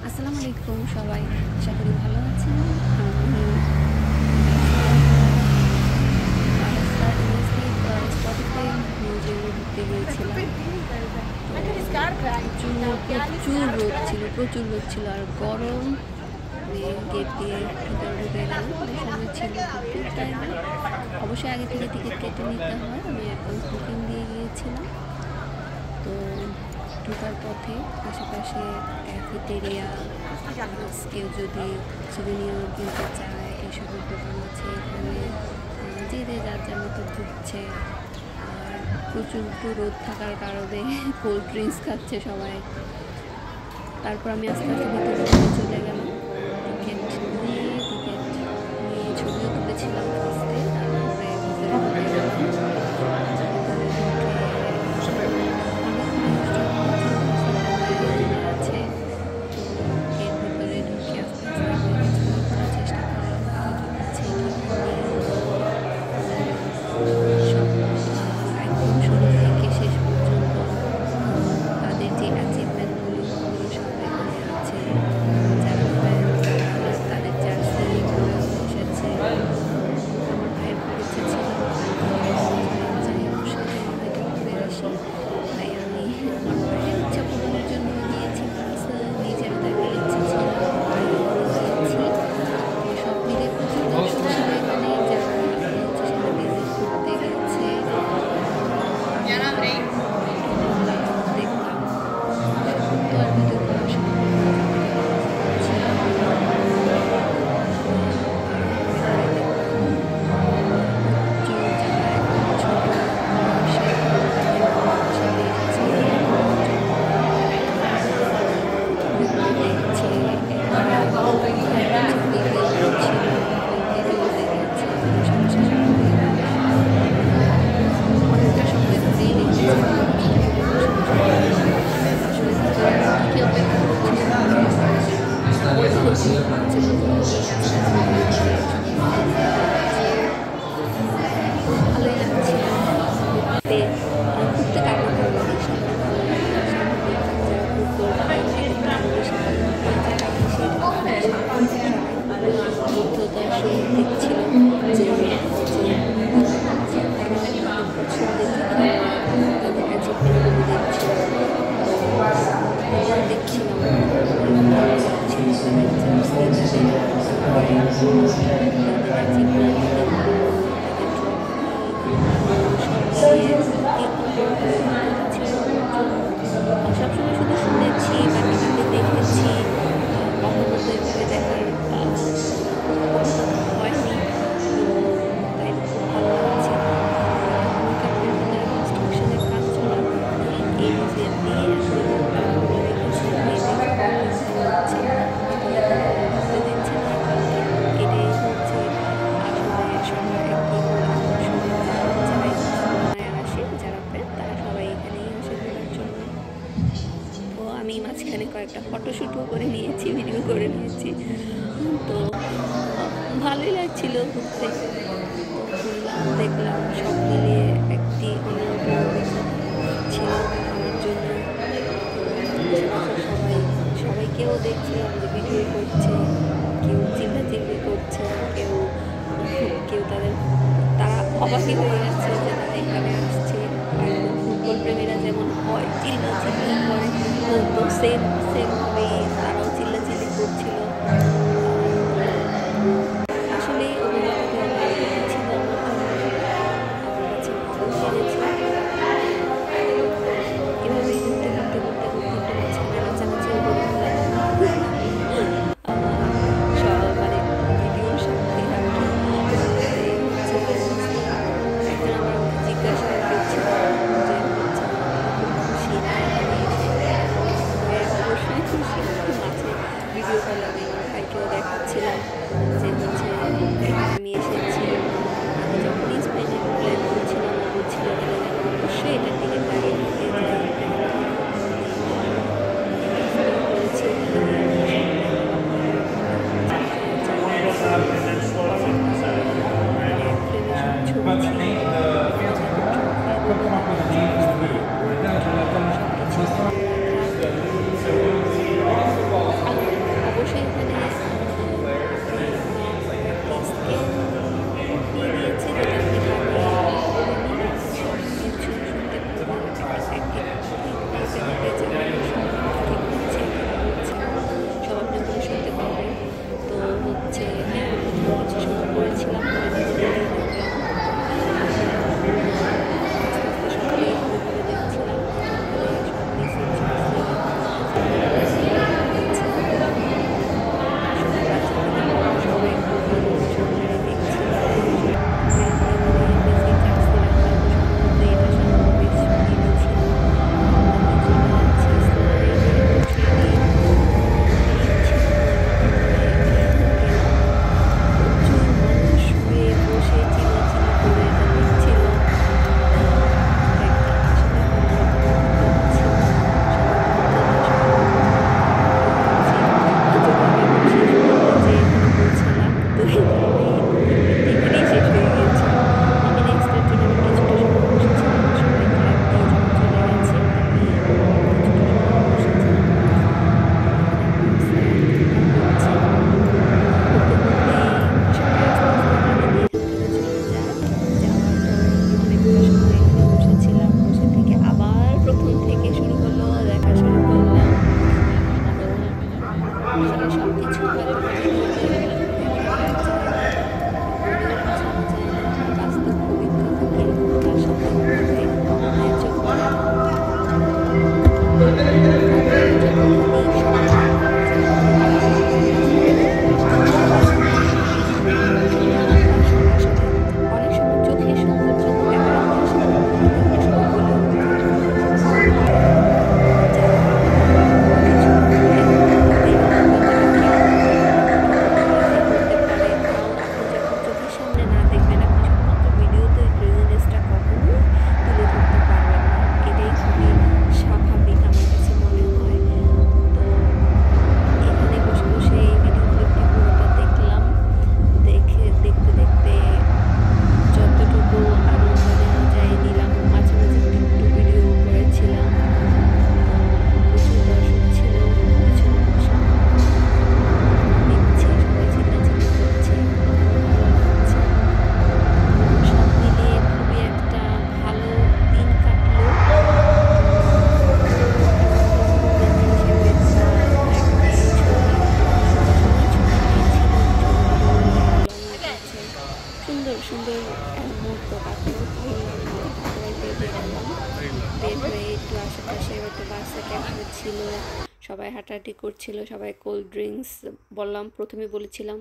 আসসালামু আলাইকুম সবাই, আশা করি ভালো আছেন। আমি স্পটিফাই নিউজে ঘুরতে গিয়েছিলাম। প্রচুর রোদ ছিল আর গরম। গেট দিয়ে ভিতরে ঢুকে গেলাম, সময় ছিল ঘুরতে, তাই অবশ্যই আগে থেকে টিকিট কেটে নিতে হয়। আমি অ্যাডভান্স বুকিং দিয়ে গিয়েছিলাম। তো ঢোকার পথে আশেপাশে ক্যাফেটেরিয়া, কেউ যদি সুভিনির কিনতে চায় এইসবের দোকান আছে। এখানে যে যার যার মতো ঘুরছে। আর প্রচুর রোদ থাকার কারণে কোল্ড ড্রিঙ্কস খাচ্ছে সবাই। তারপর আমি আস্তে আস্তে ভিতরে চলে গেলাম। টিকিট নিয়ে ছবিও তুলেছিলাম ফার্স্টে। তারপরে ভিতরে সবসময় শুধু শুনেছি, বাকিটাকে দেখেছি, কখনো তো এভাবে দেখার হয়নি। তাই খুব ভালো লাগছে। কনস্ট্রাকশনের কাজ চলার এই মিউজিয়াম দিয়ে আমি মাঝখানে কয়েকটা ফটোশ্যুটও করে নিয়েছি, ভিডিও করে নিয়েছি। তো ভালোই লাগছিল ঘুরতে। ঘুরলাম, দেখলাম, সব মিলিয়ে একটি ছিল আমার জন্য। সবাইকেও দেখছিলাম যে ভিডিও করছে, কেউ চিল্লাচিল্লি করছে, কেউ তারা অবাকই হয়ে যাচ্ছে যে তারা এখানে আসছে। ফুটবল প্রেমীরা যেমন হয় চিল্লাচিল্লি করে, তো সেমভাবে তারাও চিল্লাচিল্লি করছিল। আসলে অভিজ্ঞতা ছিল আমার কাছে ভালো লেগেছে। এভাবে ঘুরতে নাচানাচিও করছিলাম। মানে ভিডিওর সাথে একজন আমার জিজ্ঞাসা করছিল যে অবশ্যই খুশি। আসলে সব কিছু হয়তো ভিডিওতে দেখানো যায় না, বলেও বোঝানো যায় না। বাস্তব অভিজ্ঞতা কিরকম তার সাথে ওভাবে ন্যায্য করে না। তবে যতখানি সম্ভব যেহেতু আসলে অনেক সময় চোখের সৌন্দর্য তো ক্যামেরাতে আসে না, অনেক সময় বলেও বোঝানো যায় না। যারা কোনো কিছু করবে তাদের অভিজ্ঞতাটা কীরকম, কতটুকু ইজি হতে পারে, তাও আপনি যখন চোখের সামনে না দেখবেন আপনি শুধুমাত্র ভিডিওতে ক্রেজিনেসটা কখনোই তুলে ধরতে পারবেন না। এটাই খুবই স্বাভাবিক আমার কাছে মনে হয়। তো এখানে বসে বসে এই ভিডিও ক্লিপটি পুরোটা দেখলাম। দেখতে দেখতে যতটুকু আনন্দ নেওয়া যায় নিলাম, মাঝে মাঝে একটু একটু ভিডিও করেছিলাম। প্রচুর দর্শক ছিল পিছনে বসে দেখছে, সবাই চিল্লাচিল্লি করছে, আমারও ভালো লাগছে। তো সব মিলিয়ে খুবই একটা ভালো দিন কাটলো। তো একটা মোমেন্ট হিসেবে বা একটি ছবি, সবাই ছবি নিয়েছিল, ছবিগুলো দেখালাম। সুন্দর সুন্দর মুহূর্ত কাটলো, ভালো লাগলো। তারপরে বের হলাম, বের হয়ে একটু আশেপাশে একটা বাচ্চা ক্যাফে ছিল, সবাই হাঁটাহাঁটি করছিল, সবাই কোল্ড ড্রিঙ্কস বললাম, প্রথমে বলেছিলাম